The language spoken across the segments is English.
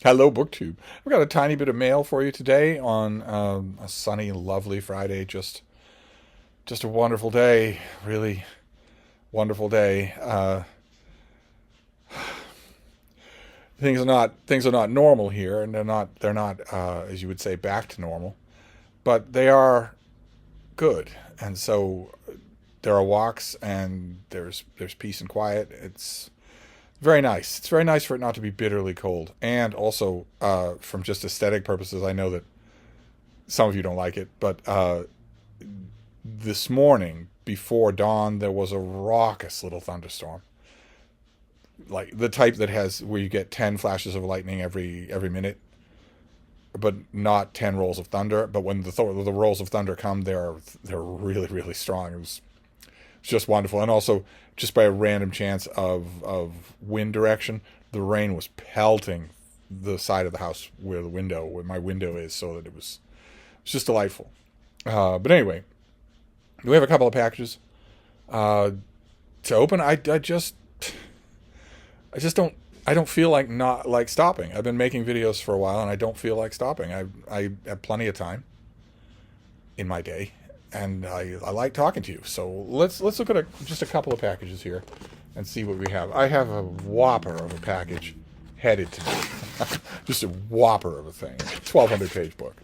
Hello, BookTube. I've got a tiny bit of mail for you today on a sunny, lovely Friday. Just a wonderful day, really wonderful day. Things are not normal here, and they're not as you would say back to normal, but they are good. And so there are walks, and there's peace and quiet. It's very nice. It's very nice for it not to be bitterly cold, and also from just aesthetic purposes, I know that some of you don't like it, but this morning before dawn there was a raucous little thunderstorm, like the type that has where you get 10 flashes of lightning every minute, but not 10 rolls of thunder. But when the rolls of thunder come, they're really really strong. It's just wonderful. And also, just by a random chance of wind direction, the rain was pelting the side of the house where my window is, so that it's just delightful. But anyway, we have a couple of packages uh, to open. I just don't feel like not like stopping. I've been making videos for a while, and I don't feel like stopping. I have plenty of time in my day, and I like talking to you. So let's look at just a couple of packages here and see what we have. I have a whopper of a package headed to me. Just a whopper of a thing. 1,200 page book.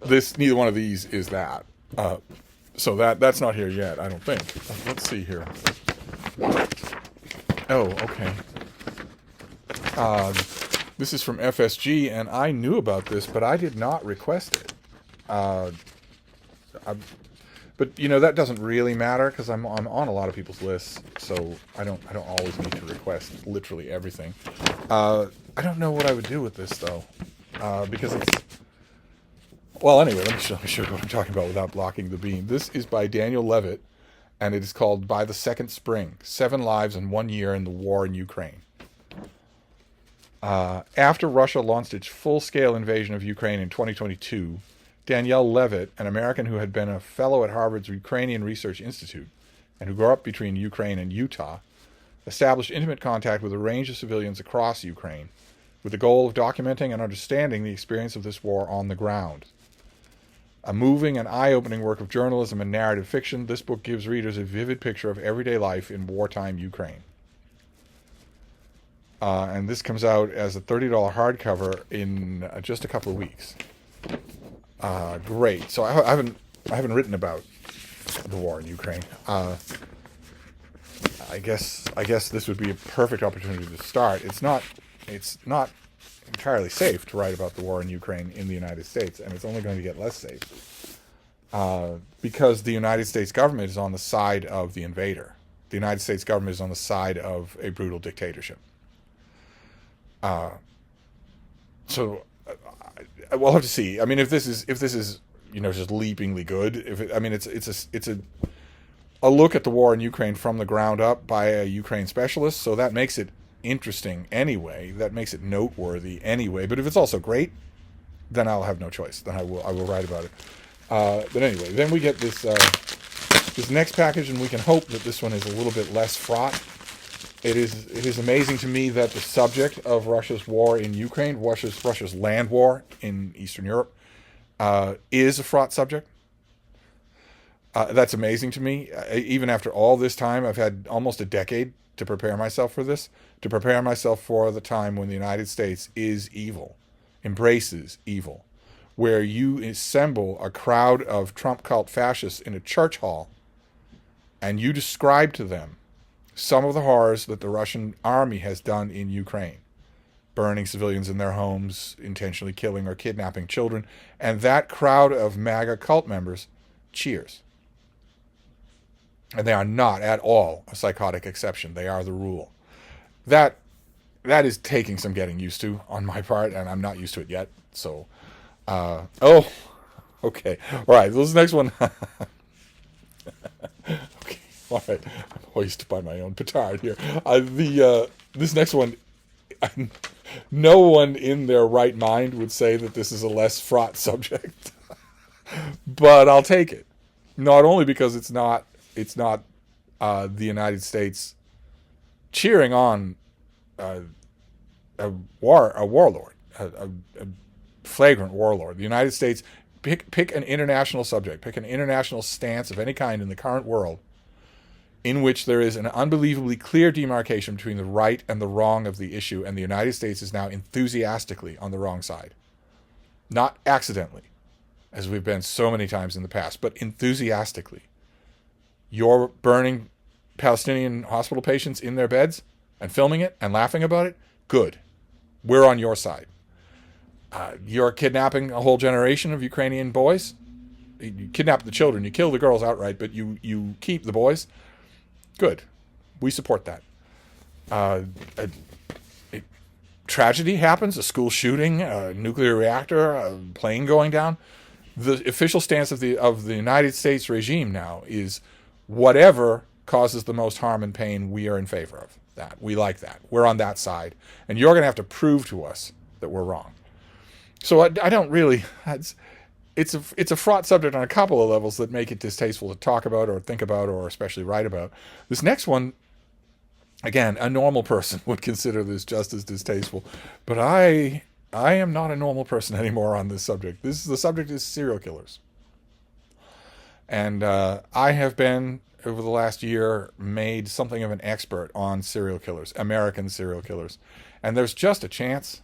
Neither one of these is that. So that's not here yet, I don't think. Let's see here. Oh, okay. Uh, this is from FSG, and I knew about this, but I did not request it. Uh, I, but that doesn't really matter because I'm on a lot of people's lists, so I don't always need to request literally everything. I don't know what I would do with this though, because it's well. Anyway, let me show you what I'm talking about without blocking the beam. This is by Daniel Levitt, and it is called "By the Second Spring: 7 Lives in 1 Year in the War in Ukraine." After Russia launched its full-scale invasion of Ukraine in 2022, Danielle Levitt, an American who had been a fellow at Harvard's Ukrainian Research Institute and who grew up between Ukraine and Utah, established intimate contact with a range of civilians across Ukraine with the goal of documenting and understanding the experience of this war on the ground. A moving and eye-opening work of journalism and narrative fiction, this book gives readers a vivid picture of everyday life in wartime Ukraine. And this comes out as a $30 hardcover in just a couple of weeks. Great. So I haven't written about the war in Ukraine. I guess this would be a perfect opportunity to start. It's not entirely safe to write about the war in Ukraine in the United States, and it's only going to get less safe because the United States government is on the side of the invader. The United States government is on the side of a brutal dictatorship. Uh, so we'll have to see. I mean, if this is just leapingly good. It's a look at the war in Ukraine from the ground up by a Ukraine specialist. So that makes it interesting anyway. That makes it noteworthy anyway. But if it's also great, then I'll have no choice. Then I will write about it. But anyway, then we get this next package, and we can hope that this one is a little bit less fraught. It is amazing to me that the subject of Russia's war in Ukraine, Russia's land war in Eastern Europe, is a fraught subject. That's amazing to me. Even after all this time, I've had almost a decade to prepare myself for this, to prepare myself for the time when the United States is evil, embraces evil, where you assemble a crowd of Trump cult fascists in a church hall, and you describe to them some of the horrors that the Russian army has done in Ukraine, burning civilians in their homes, intentionally killing or kidnapping children, and that crowd of MAGA cult members cheers. And they are not at all a psychotic exception. They are the rule. That that is taking some getting used to on my part, and I'm not used to it yet. So, oh, okay, all right. This next one. Okay, all right. I'm hoisted by my own petard here. The This next one, no one in their right mind would say that this is a less fraught subject, but I'll take it. Not only because it's not the United States cheering on uh, a warlord. a flagrant warlord. The United States, pick an international subject, pick an international stance of any kind in the current world in which there is an unbelievably clear demarcation between the right and the wrong of the issue, and the United States is now enthusiastically on the wrong side. Not accidentally, as we've been so many times in the past, but enthusiastically. You're burning Palestinian hospital patients in their beds and filming it and laughing about it? Good. We're on your side. You're kidnapping a whole generation of Ukrainian boys? You kidnap the children, you kill the girls outright, but you keep the boys? Good. We support that. Tragedy happens, a school shooting, a nuclear reactor, a plane going down. The official stance of the United States regime now is whatever causes the most harm and pain, we are in favor of that. We like that. We're on that side. And you're going to have to prove to us that we're wrong. So I don't really... It's a fraught subject on a couple of levels that make it distasteful to talk about or think about or especially write about. This next one, again, a normal person would consider this just as distasteful. But I am not a normal person anymore on this subject. The subject is serial killers. And I have been, over the last year, made something of an expert on serial killers, American serial killers. And there's just a chance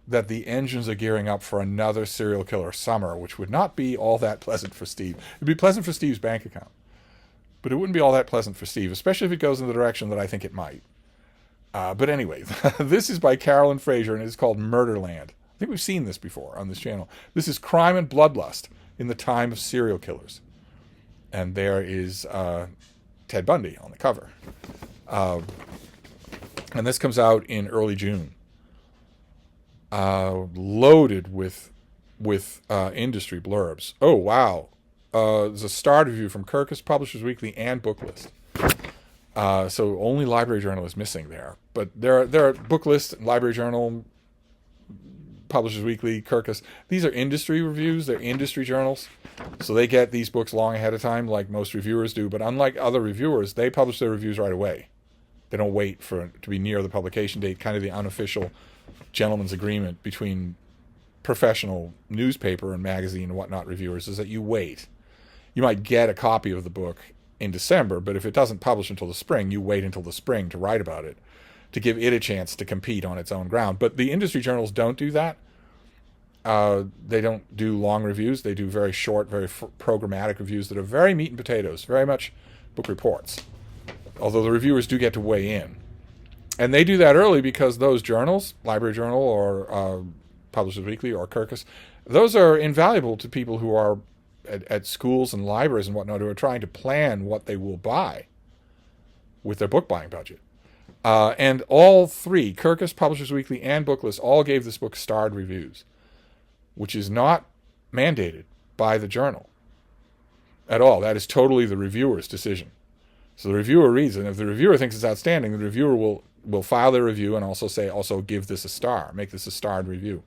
that the engines are gearing up for another serial killer summer, which would not be all that pleasant for Steve. It'd be pleasant for Steve's bank account, but it wouldn't be all that pleasant for Steve, especially if it goes in the direction that I think it might. But anyway, this is by Carolyn Fraser, and it's called Murderland. I think we've seen this before on this channel. This is Crime and Bloodlust in the Time of Serial Killers. And there is Ted Bundy on the cover. And this comes out in early June. Loaded with industry blurbs. Oh, wow. There's a starred review from Kirkus, Publishers Weekly, and Booklist. So only Library Journal is missing there. But there are Booklist, Library Journal, Publishers Weekly, Kirkus. These are industry reviews. They're industry journals. So they get these books long ahead of time like most reviewers do. But unlike other reviewers, they publish their reviews right away. They don't wait for it to be near the publication date, kind of the unofficial gentleman's agreement between professional newspaper and magazine and whatnot reviewers is that you wait. You might get a copy of the book in December, but if it doesn't publish until the spring, you wait until the spring to write about it, to give it a chance to compete on its own ground. But the industry journals don't do that. They don't do long reviews. They do very short, very programmatic reviews that are very meat and potatoes, very much book reports. Although the reviewers do get to weigh in. And they do that early because those journals, Library Journal or Publishers Weekly or Kirkus, those are invaluable to people who are at schools and libraries and whatnot who are trying to plan what they will buy with their book buying budget. And all three, Kirkus, Publishers Weekly, and Booklist, all gave this book starred reviews, which is not mandated by the journal at all. That is totally the reviewer's decision. So the reviewer reads it, and if the reviewer thinks it's outstanding, the reviewer will file their review and also give this a star, make this a starred review.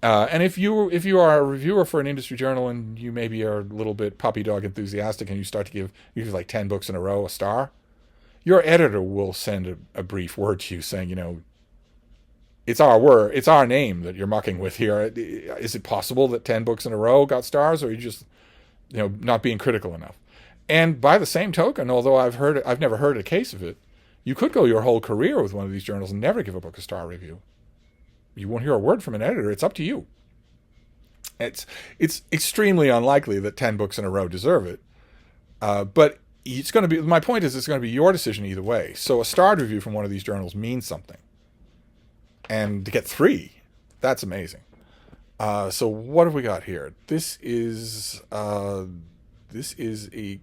And if you are a reviewer for an industry journal and you maybe are a little bit puppy dog enthusiastic and you start to give like 10 books in a row a star, your editor will send a brief word to you saying, it's our name that you're mucking with here. Is it possible that 10 books in a row got stars, or are you just not being critical enough? And by the same token, although I've never heard a case of it, you could go your whole career with one of these journals and never give a book a star review. You won't hear a word from an editor. It's up to you. It's extremely unlikely that 10 books in a row deserve it. But it's going to be, my point is, it's going to be your decision either way. So a starred review from one of these journals means something. And to get 3, that's amazing. So what have we got here? This is a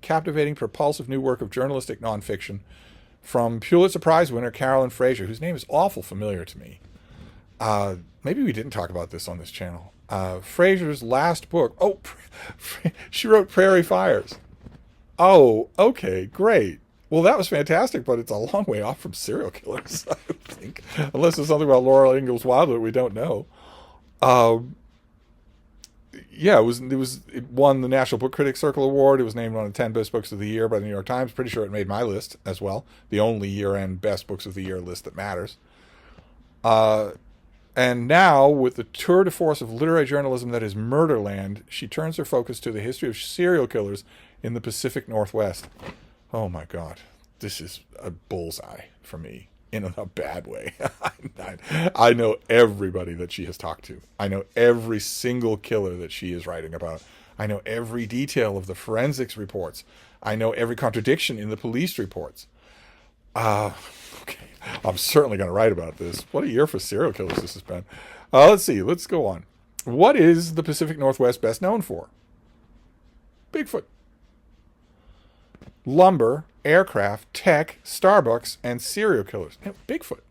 captivating, propulsive new work of journalistic nonfiction from Pulitzer Prize winner Carolyn Fraser, whose name is awful familiar to me. Maybe we didn't talk about this on this channel. Fraser's last book. Oh, she wrote Prairie Fires. Oh, okay, great. Well, that was fantastic, but it's a long way off from serial killers, I think. Unless there's something about Laura Ingalls Wilder that we don't know. Yeah, it won the National Book Critics Circle Award. It was named one of the 10 best books of the year by the New York Times. Pretty sure it made my list as well. The only year-end best books of the year list that matters. And now, with the tour de force of literary journalism that is Murderland, she turns her focus to the history of serial killers in the Pacific Northwest. Oh my God, this is a bullseye for me in a bad way. I know everybody that she has talked to. I know every single killer that she is writing about. I know every detail of the forensics reports. I know every contradiction in the police reports. Okay. I'm certainly going to write about this. What a year for serial killers this has been. Let's see. Let's go on. What is the Pacific Northwest best known for? Bigfoot. Lumber, aircraft, tech, Starbucks, and serial killers. Bigfoot.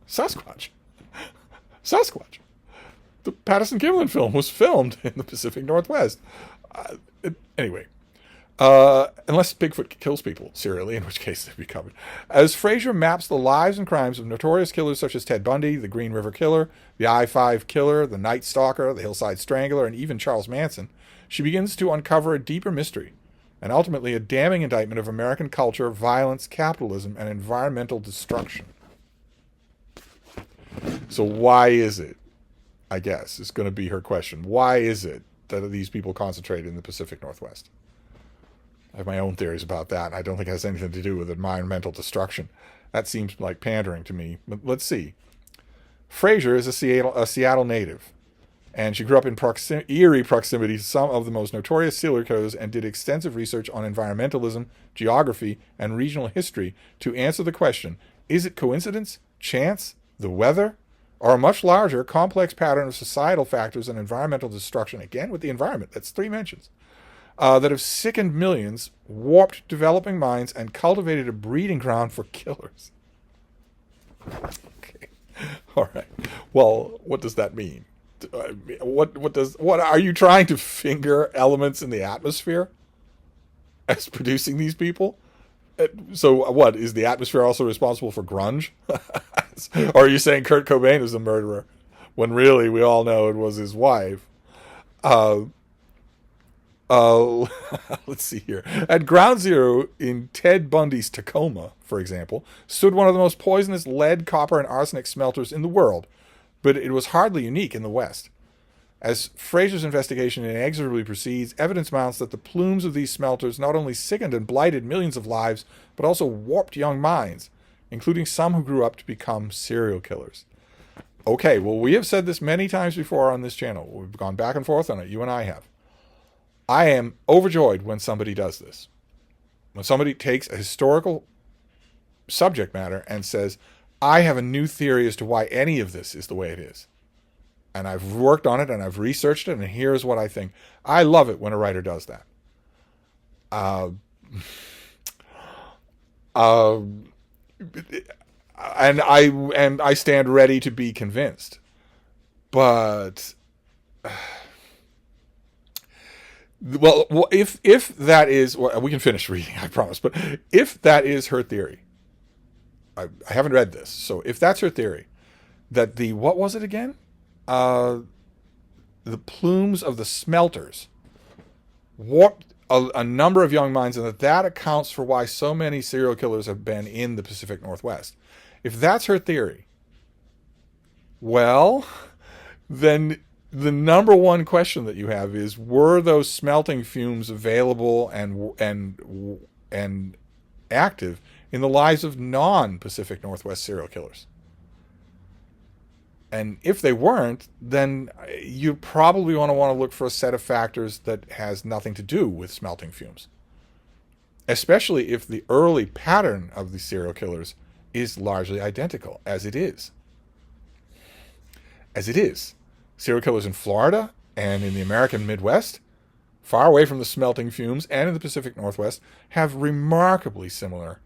Sasquatch. Sasquatch. The Patterson-Gimlin film was filmed in the Pacific Northwest. Anyway. Unless Bigfoot kills people serially, in which case they'd be covered. As Fraser maps the lives and crimes of notorious killers such as Ted Bundy, the Green River Killer, the I-5 Killer, the Night Stalker, the Hillside Strangler, and even Charles Manson, she begins to uncover a deeper mystery, and ultimately a damning indictment of American culture, violence, capitalism, and environmental destruction. So why is it, I guess, is going to be her question. Why is it that these people concentrate in the Pacific Northwest? I have my own theories about that. I don't think it has anything to do with environmental destruction. That seems like pandering to me. But let's see. Fraser is a Seattle native, and she grew up in eerie proximity to some of the most notorious serial killers and did extensive research on environmentalism, geography, and regional history to answer the question, is it coincidence, chance, the weather, or a much larger, complex pattern of societal factors and environmental destruction, again with the environment, that's 3 mentions, that have sickened millions, warped developing minds, and cultivated a breeding ground for killers. Okay. All right. Well, what does that mean? What are you trying to finger elements in the atmosphere as producing these people? So what, is the atmosphere also responsible for grunge? Or are you saying Kurt Cobain is the murderer when really we all know it was his wife? Let's see here. At ground zero in Ted Bundy's Tacoma, for example, stood one of the most poisonous lead, copper, and arsenic smelters in the world, but it was hardly unique in the West. As Fraser's investigation inexorably proceeds, evidence mounts that the plumes of these smelters not only sickened and blighted millions of lives, but also warped young minds, including some who grew up to become serial killers. Okay, well, we have said this many times before on this channel. We've gone back and forth on it. You and I have. I am overjoyed when somebody does this. When somebody takes a historical subject matter and says, I have a new theory as to why any of this is the way it is. And I've worked on it and I've researched it and here's what I think. I love it when a writer does that. And I stand ready to be convinced. But well, if that is, well, we can finish reading, I promise. But if that is her theory, I haven't read this. So if that's her theory, that what was it again? The plumes of the smelters warped a number of young minds, and that accounts for why so many serial killers have been in the Pacific Northwest. If that's her theory, well, then the number one question that you have is, were those smelting fumes available and active in the lives of non-Pacific Northwest serial killers? And if they weren't, then you probably want to look for a set of factors that has nothing to do with smelting fumes. Especially if the early pattern of the serial killers is largely identical, as it is. As it is. Serial killers in Florida and in the American Midwest, far away from the smelting fumes, and in the Pacific Northwest, have remarkably similar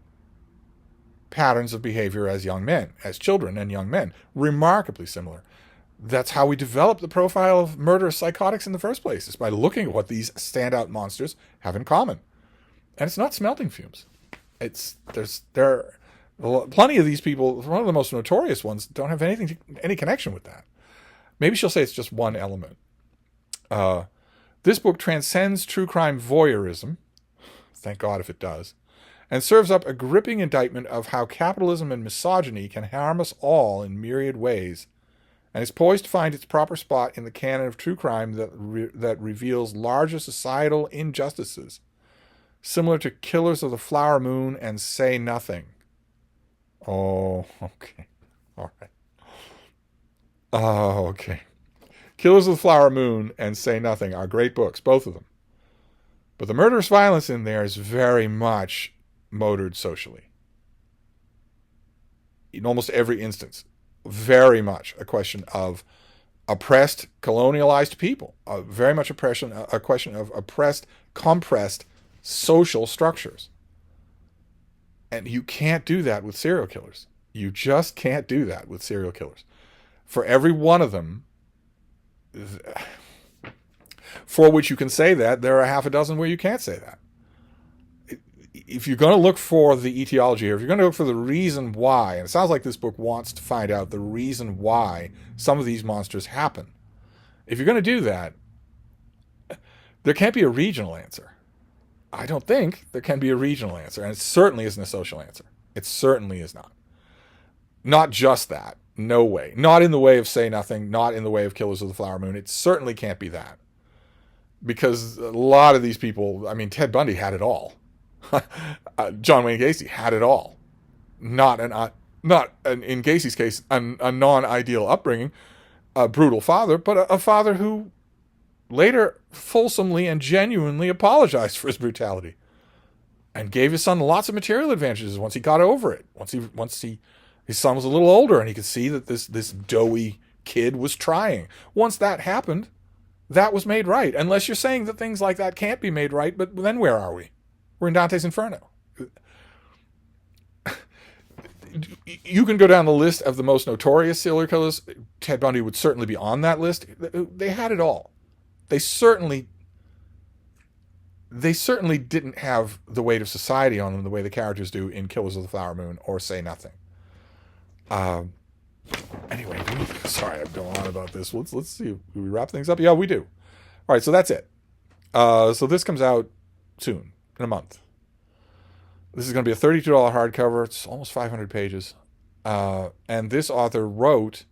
patterns of behavior as young men, as children and young men. Remarkably similar. That's how we develop the profile of murderous psychotics in the first place, is by looking at what these standout monsters have in common. And it's not smelting fumes. There are plenty of these people, one of the most notorious ones, don't have any connection with that. Maybe she'll say it's just one element. This book transcends true crime voyeurism. Thank God if it does. And serves up a gripping indictment of how capitalism and misogyny can harm us all in myriad ways, and is poised to find its proper spot in the canon of true crime that reveals larger societal injustices, similar to Killers of the Flower Moon and Say Nothing. Oh, okay. All right. Oh, okay. Killers of the Flower Moon and Say Nothing are great books, both of them. But the murderous violence in there is very much motored socially. In almost every instance, very much a question of oppressed, colonialized people. Very much a question of oppressed, compressed social structures. And you can't do that with serial killers. You just can't do that with serial killers. For every one of them, for which you can say that, there are half a dozen where you can't say that. If you're going to look for the etiology here, if you're going to look for the reason why, and it sounds like this book wants to find out the reason why some of these monsters happen. If you're going to do that, there can't be a regional answer. I don't think there can be a regional answer, and it certainly isn't a social answer. It certainly is not. Not just that. No way. Not in the way of Say Nothing, not in the way of Killers of the Flower Moon. It certainly can't be that. Because a lot of these people, I mean, Ted Bundy had it all. John Wayne Gacy had it all. Not in Gacy's case, a non-ideal upbringing, a brutal father, but a father who later fulsomely and genuinely apologized for his brutality and gave his son lots of material advantages once he got over it. His son was a little older and he could see that this doughy kid was trying. Once that happened, that was made right. Unless you're saying that things like that can't be made right, but then where are we? We're in Dante's Inferno. You can go down the list of the most notorious serial killers. Ted Bundy would certainly be on that list. They had it all. They certainly didn't have the weight of society on them the way the characters do in Killers of the Flower Moon or Say Nothing. Anyway, sorry, I'm going on about this. Let's see if we wrap things up. Yeah, we do. All right, so that's it. So this comes out soon, in a month. This is going to be a $32 hardcover. It's almost 500 pages. And this author wrote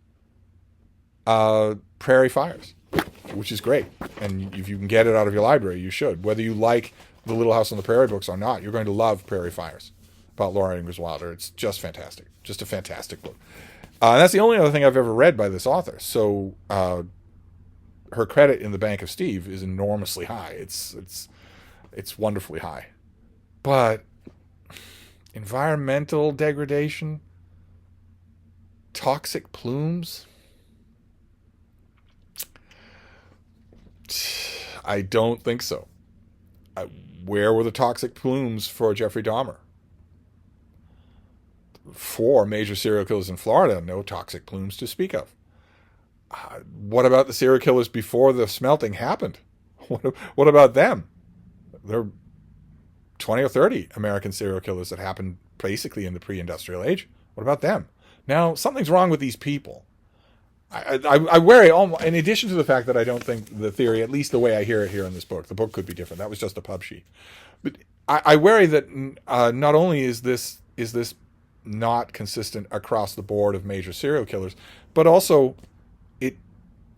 Prairie Fires, which is great. And if you can get it out of your library, you should. Whether you like the Little House on the Prairie books or not, you're going to love Prairie Fires about Laura Ingalls Wilder. It's just fantastic. Just a fantastic book. And that's the only other thing I've ever read by this author. So her credit in the Bank of Steve is enormously high. It's wonderfully high. But environmental degradation, toxic plumes, I don't think so. Where were the toxic plumes for Jeffrey Dahmer? 4 major serial killers in Florida, no toxic plumes to speak of. What about the serial killers before the smelting happened? What about them? There are 20 or 30 American serial killers that happened basically in the pre-industrial age. What about them? Now, something's wrong with these people. I worry, in addition to the fact that I don't think the theory, at least the way I hear it here in this book, the book could be different. That was just a pub sheet. But I worry that not only is this not consistent across the board of major serial killers, but also it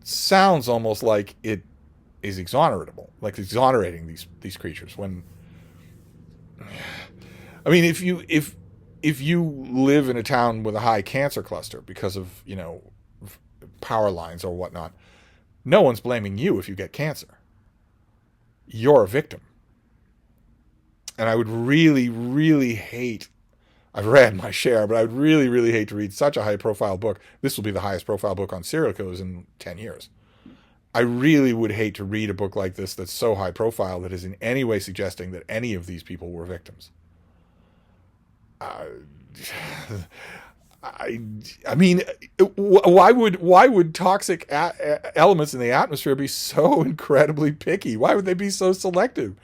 sounds almost like it is exoneratable, like exonerating these creatures. When, I mean, if you live in a town with a high cancer cluster because of, power lines or whatnot, no one's blaming you if you get cancer. You're a victim. And I would really, really hate, I've read my share, but I would really, really hate to read such a high-profile book. This will be the highest-profile book on serial killers in 10 years. I really would hate to read a book like this that's so high-profile that is in any way suggesting that any of these people were victims. I mean, why would toxic elements in the atmosphere be so incredibly picky? Why would they be so selective?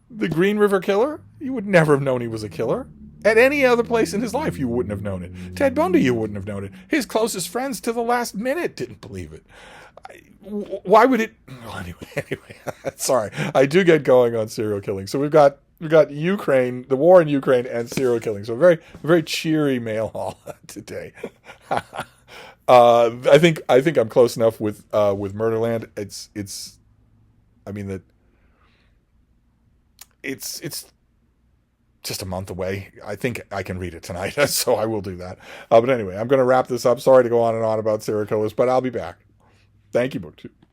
The Green River Killer? You would never have known he was a killer. At any other place in his life, you wouldn't have known it. Ted Bundy, you wouldn't have known it. His closest friends to the last minute didn't believe it. Why would it? Well, anyway, sorry. I do get going on serial killing. So we've got Ukraine, the war in Ukraine, and serial killing. So very, very cheery mail haul today. I think I'm close enough with Murderland. I mean that it's just a month away. I think I can read it tonight, so I will do that. But anyway, I'm going to wrap this up. Sorry to go on and on about Sarah Coas, but I'll be back. Thank you, BookTube.